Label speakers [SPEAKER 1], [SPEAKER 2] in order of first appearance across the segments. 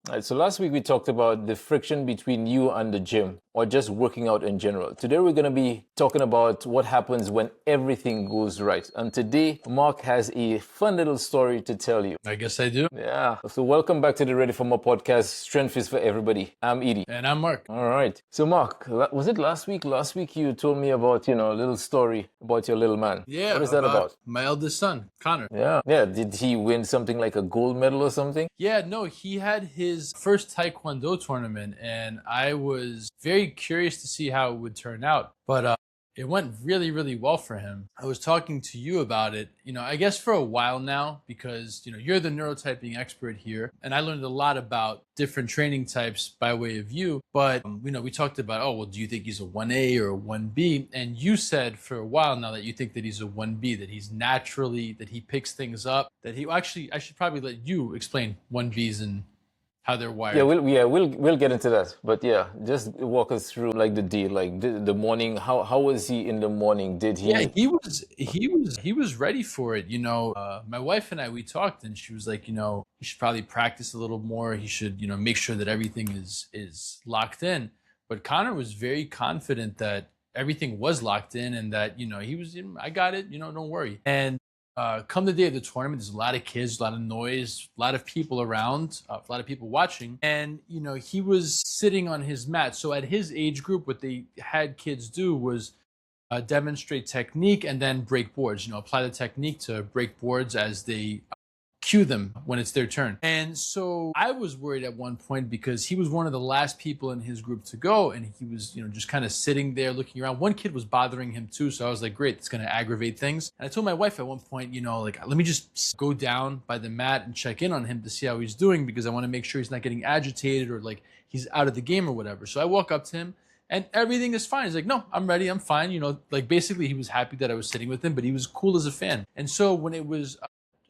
[SPEAKER 1] All right, so last week we talked about the friction between you and the gym or just working out in general. Today we're going to be talking about what happens when everything goes right. And today Mark has a fun little story to tell you.
[SPEAKER 2] I guess I do.
[SPEAKER 1] Yeah. So welcome back to the Ready for More podcast. Strength is for everybody. I'm Idi.
[SPEAKER 2] And I'm Mark.
[SPEAKER 1] All right. So Mark, was it last week? Last week you told me about, a little story about your little man.
[SPEAKER 2] Yeah.
[SPEAKER 1] What is that about?
[SPEAKER 2] My eldest son, Connor.
[SPEAKER 1] Yeah. Yeah. Did he win something like a gold medal or something?
[SPEAKER 2] Yeah, no, he had his first Taekwondo tournament, and I was very curious to see how it would turn out. But it went really, really well for him. I was talking to you about it, I guess for a while now, because, you're the neurotyping expert here. And I learned a lot about different training types by way of you. But, we talked about, oh, well, do you think he's a 1A or a 1B? And you said for a while now that you think that he's a 1B, that he's naturally, that he picks things up, that he, actually, I should probably let you explain 1Bs and how they're wired.
[SPEAKER 1] We'll get into that. But yeah, just walk us through like the deal, like the morning. How was he in the morning? Did he?
[SPEAKER 2] Yeah, he was ready for it. My wife and I, we talked, and she was like, he should probably practice a little more. He should, make sure that everything is locked in. But Connor was very confident that everything was locked in, and that he was, I got it, don't worry. And come the day of the tournament, there's a lot of kids, a lot of noise, a lot of people around, a lot of people watching. And, he was sitting on his mat. So at his age group, what they had kids do was demonstrate technique and then break boards, apply the technique to break boards as they cue them when it's their turn. And so I was worried at one point because he was one of the last people in his group to go, and he was, just kind of sitting there looking around. One kid was bothering him too, so I was like, great, it's going to aggravate things. And I told my wife at one point, let me just go down by the mat and check in on him to see how he's doing, because I want to make sure he's not getting agitated or like he's out of the game or whatever. So I walk up to him and everything is fine. He's like, no, I'm ready, I'm fine. Basically he was happy that I was sitting with him, but he was cool as a fan. And so when it was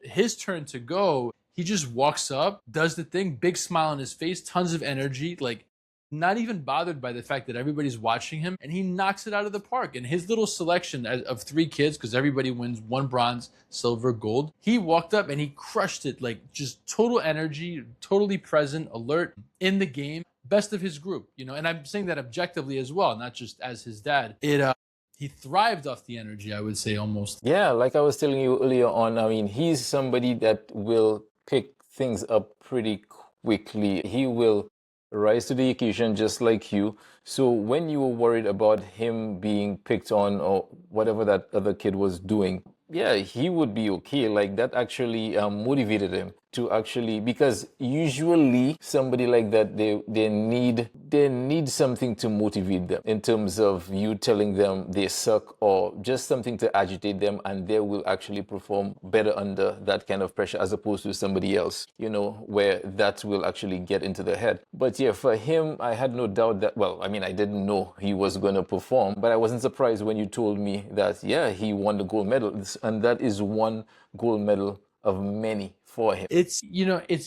[SPEAKER 2] his turn to go, he just walks up, does the thing, big smile on his face, tons of energy, like not even bothered by the fact that everybody's watching him, and he knocks it out of the park. And his little selection of 3 kids, because everybody wins 1 bronze, silver, gold, he walked up and he crushed it, like just total energy, totally present, alert in the game, best of his group, and I'm saying that objectively as well, not just as his dad. He thrived off the energy, I would say, almost.
[SPEAKER 1] Yeah, like I was telling you earlier on, I mean, he's somebody that will pick things up pretty quickly. He will rise to the occasion just like you. So when you were worried about him being picked on or whatever that other kid was doing, yeah, he would be okay. Like that actually motivated him to actually, because usually somebody like that, they need something to motivate them in terms of you telling them they suck or just something to agitate them, and they will actually perform better under that kind of pressure as opposed to somebody else, where that will actually get into their head. But yeah, for him, I had no doubt that, well, I mean, I didn't know he was going to perform, but I wasn't surprised when you told me that, yeah, he won the gold medal, and that is one gold medal of many for him.
[SPEAKER 2] It's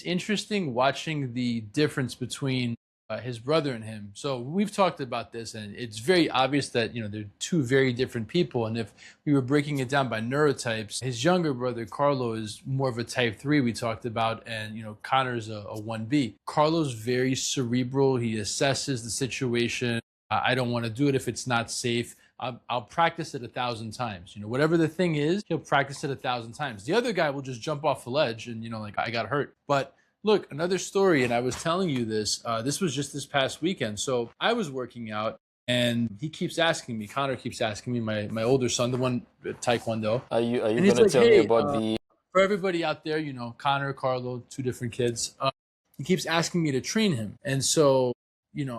[SPEAKER 2] interesting watching the difference between his brother and him. So we've talked about this, and it's very obvious that they're 2 very different people. And if we were breaking it down by neurotypes, his younger brother Carlo is more of a type 3 we talked about, and Connor's a 1B. Carlo's very cerebral. He assesses the situation. I don't want to do it if it's not safe. I'll practice it 1,000 times. Whatever the thing is, he'll practice it 1,000 times. The other guy will just jump off the ledge and, I got hurt. But look, another story, and I was telling you this, this was just this past weekend. So I was working out, and he keeps asking me, Connor keeps asking me, my older son, the one Taekwondo.
[SPEAKER 1] Are you going to tell me about the...
[SPEAKER 2] For everybody out there, Connor, Carlo, 2 different kids, he keeps asking me to train him. And so,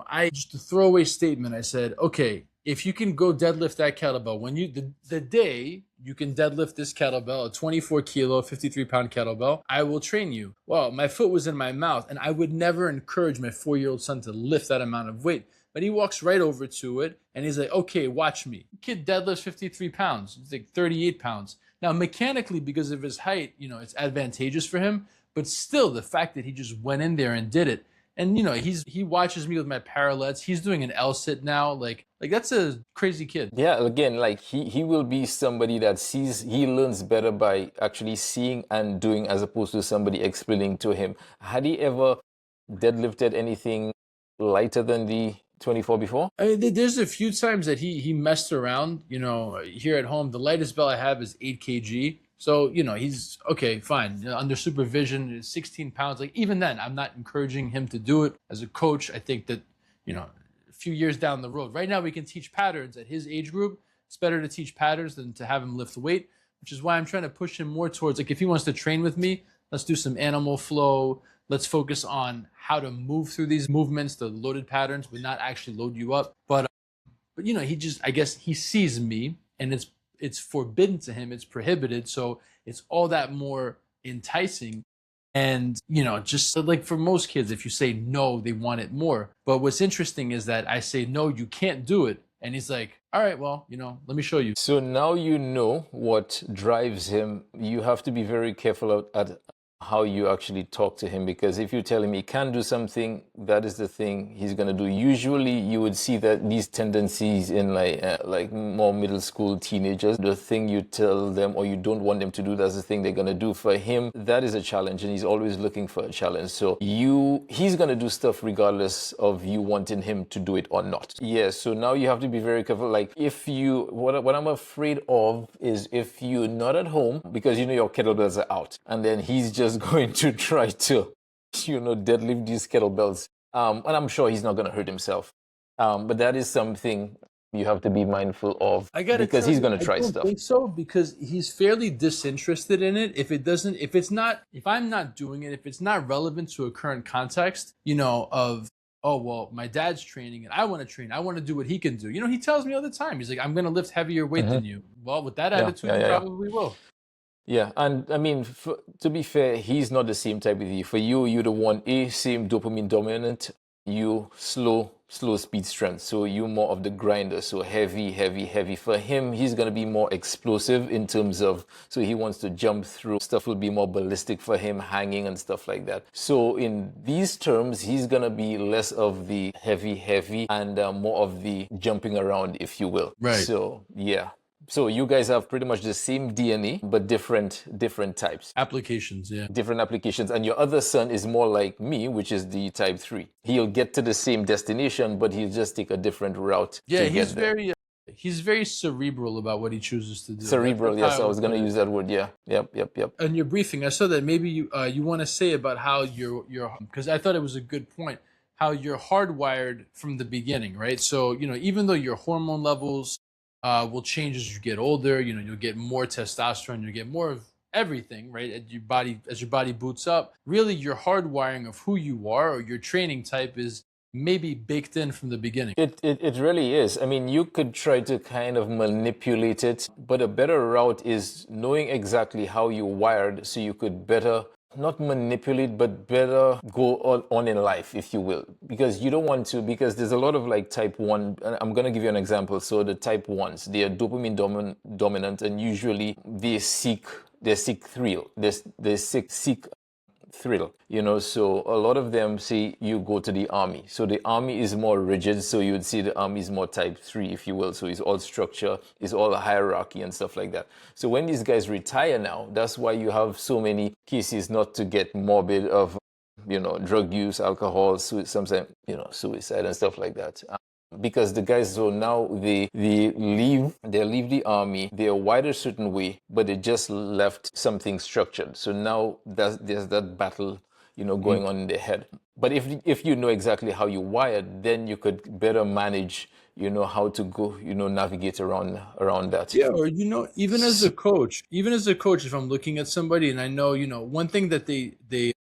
[SPEAKER 2] I just a throwaway statement, I said, okay, if you can go deadlift that kettlebell, when the day you can deadlift this kettlebell, a 24 kilo, 53 pound kettlebell, I will train you. Well, my foot was in my mouth, and I would never encourage my 4-year-old son to lift that amount of weight. But he walks right over to it, and he's like, okay, watch me. Kid deadlifts 53 pounds. It's like 38 pounds. Now, mechanically, because of his height, it's advantageous for him. But still, the fact that he just went in there and did it, and he watches me with my parallettes. He's doing an L-sit now. Like that's a crazy kid.
[SPEAKER 1] Yeah, again, like he will be somebody that he learns better by actually seeing and doing as opposed to somebody explaining to him. Had he ever deadlifted anything lighter than the 24 before?
[SPEAKER 2] I mean, there's a few times that he messed around. You know, here at home, the lightest belt I have is 8 kg. So, you know, he's okay, fine. You know, under supervision, is 16 pounds. Like, even then, I'm not encouraging him to do it. As a coach, I think that, you know, a few years down the road, right now we can teach patterns at his age group. It's better to teach patterns than to have him lift weight, which is why I'm trying to push him more towards, like, if he wants to train with me, let's do some animal flow. Let's focus on how to move through these movements, the loaded patterns, but not actually load you up. But you know, he just, I guess he sees me, and it's forbidden to him, it's prohibited, so it's all that more enticing. And you know, just like for most kids, if you say no, they want it more. But what's interesting is that I say no, you can't do it, and he's like, all right, well, you know, let me show you.
[SPEAKER 1] So now you know what drives him. You have to be very careful at how you actually talk to him, because if you tell him he can't do something, that is the thing he's going to do. Usually you would see that these tendencies in like more middle school teenagers, the thing you tell them or you don't want them to do, that's the thing they're going to do. For him, that is a challenge, and he's always looking for a challenge. So he's going to do stuff regardless of you wanting him to do it or not. Yeah, so now you have to be very careful. Like, what I'm afraid of is if you're not at home, because you know your kettlebells are out, and then he's just going to try to, you know, deadlift these kettlebells. And I'm sure he's not going to hurt himself. But that is something you have to be mindful of, because he's going to try stuff.
[SPEAKER 2] I don't think so, because he's fairly disinterested in it. If I'm not doing it, if it's not relevant to a current context, you know, of, oh, well, my dad's training and I want to train. I want to do what he can do. You know, he tells me all the time, he's like, I'm going to lift heavier weight than you. Well, with that attitude, you probably will.
[SPEAKER 1] Yeah, and I mean, to be fair, he's not the same type with you. For you, you're the one, same dopamine dominant, you slow speed strength. So you more of the grinder, so heavy. For him, he's going to be more explosive in terms of, so he wants to jump through. Stuff will be more ballistic for him, hanging and stuff like that. So in these terms, he's going to be less of the heavy and more of the jumping around, if you will.
[SPEAKER 2] Right.
[SPEAKER 1] So, yeah. So you guys have pretty much the same DNA, but different types.
[SPEAKER 2] Applications, yeah.
[SPEAKER 1] Different applications. And your other son is more like me, which is the type 3. He'll get to the same destination, but he'll just take a different route.
[SPEAKER 2] Yeah, he's very cerebral about what he chooses to do.
[SPEAKER 1] Cerebral, yes. I was going to use that word, yeah. Yep.
[SPEAKER 2] In your briefing, I saw that maybe you want to say about how you're, because I thought it was a good point, how you're hardwired from the beginning, right? So, you know, even though your hormone levels will change as you get older. You know, you'll get more testosterone, you'll get more of everything, right? As your body boots up, really your hardwiring of who you are or your training type is maybe baked in from the beginning.
[SPEAKER 1] It really is. I mean, you could try to kind of manipulate it, but a better route is knowing exactly how you're wired, so you could better not manipulate, but better go on in life, if you will. Because you don't want to, because there's a lot of like type 1, and I'm going to give you an example. So the type 1s, they are dopamine dominant, and usually they seek thrill. They seek thrill, you know. So a lot of them say you go to the army. So the army is more rigid. So you would see the army is more type 3, if you will. So it's all structure, it's all hierarchy and stuff like that. So when these guys retire now, that's why you have so many cases, not to get morbid, of, you know, drug use, alcohol, sometimes, you know, suicide and stuff like that. Because the guys, so now they leave the army, they're wired a certain way, but they just left something structured. So now there's that battle, you know, going on in their head. But if you know exactly how you're wired, then you could better manage, you know, how to go, you know, navigate around that.
[SPEAKER 2] Yeah, or, you know, even as a coach, if I'm looking at somebody and I know, you know, one thing that they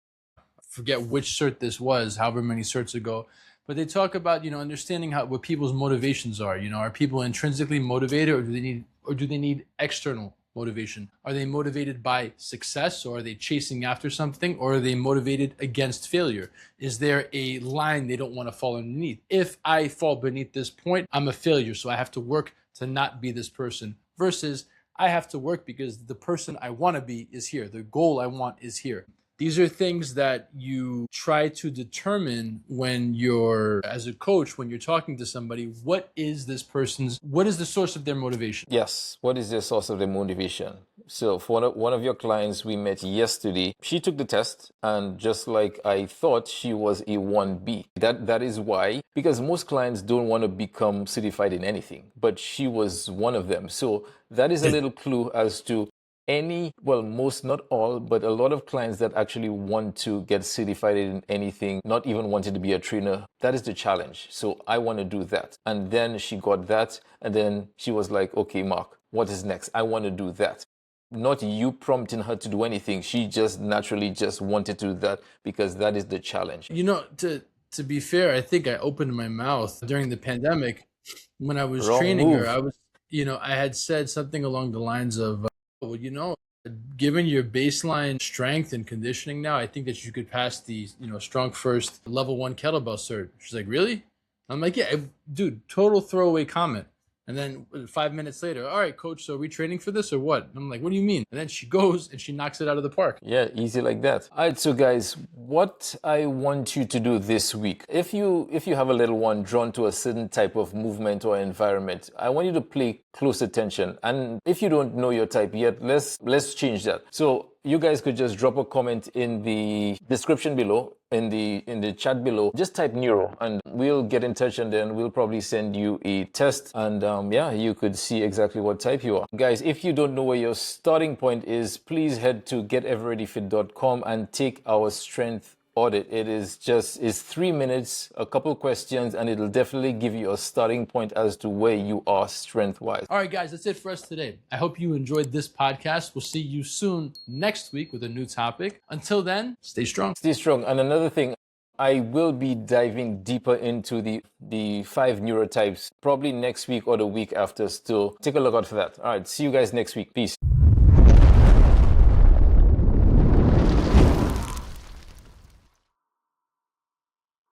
[SPEAKER 2] forget which cert this was, however many certs ago, but they talk about, you know, understanding what people's motivations are. You know, are people intrinsically motivated, or do they need external motivation? Are they motivated by success, or are they chasing after something, or are they motivated against failure? Is there a line they don't want to fall underneath? If I fall beneath this point, I'm a failure, so I have to work to not be this person, versus I have to work because the person I want to be is here. The goal I want is here. These are things that you try to determine when you're, as a coach, when you're talking to somebody, what is the source of their motivation?
[SPEAKER 1] Yes, what is the source of their motivation? So for one of your clients we met yesterday, she took the test, and just like I thought, she was a 1B. That is why, because most clients don't want to become certified in anything, but she was one of them. So that is a little clue as to most, not all, but a lot of clients that actually want to get certified in anything, not even wanting to be a trainer. That is the challenge. So I want to do that. And then she got that. And then she was like, okay, Mark, what is next? I want to do that. Not you prompting her to do anything. She just naturally just wanted to do that because that is the challenge.
[SPEAKER 2] To be fair, I think I opened my mouth during the pandemic when I was
[SPEAKER 1] Wrong
[SPEAKER 2] training her.
[SPEAKER 1] move.
[SPEAKER 2] I had said something along the lines of, well, given your baseline strength and conditioning now, I think that you could pass the, strong first level 1 kettlebell cert. She's like, really? I'm like, yeah, dude, total throwaway comment. And then 5 minutes later, all right, coach, so are we training for this or what? I'm like, what do you mean? And then she goes and she knocks it out of the park.
[SPEAKER 1] Yeah, easy like that. All right, so guys, what I want you to do this week, if you have a little one drawn to a certain type of movement or environment, I want you to pay close attention. And if you don't know your type yet, let's change that. So you guys could just drop a comment in the description below, in the chat below. Just type neuro and we'll get in touch, and then we'll probably send you a test, and you could see exactly what type you are. Guys, if you don't know where your starting point is, please head to geteveryreadyfit.com and take our strength audit. It's 3 minutes, a couple questions, and it'll definitely give you a starting point as to where you are strength wise.
[SPEAKER 2] All right, guys, that's it for us today. I hope you enjoyed this podcast. We'll see you soon next week with a new topic. Until then, stay strong.
[SPEAKER 1] Stay strong. And another thing, I will be diving deeper into the 5 neurotypes probably next week or the week after. Still, take a look out for that. All right, see you guys next week. Peace.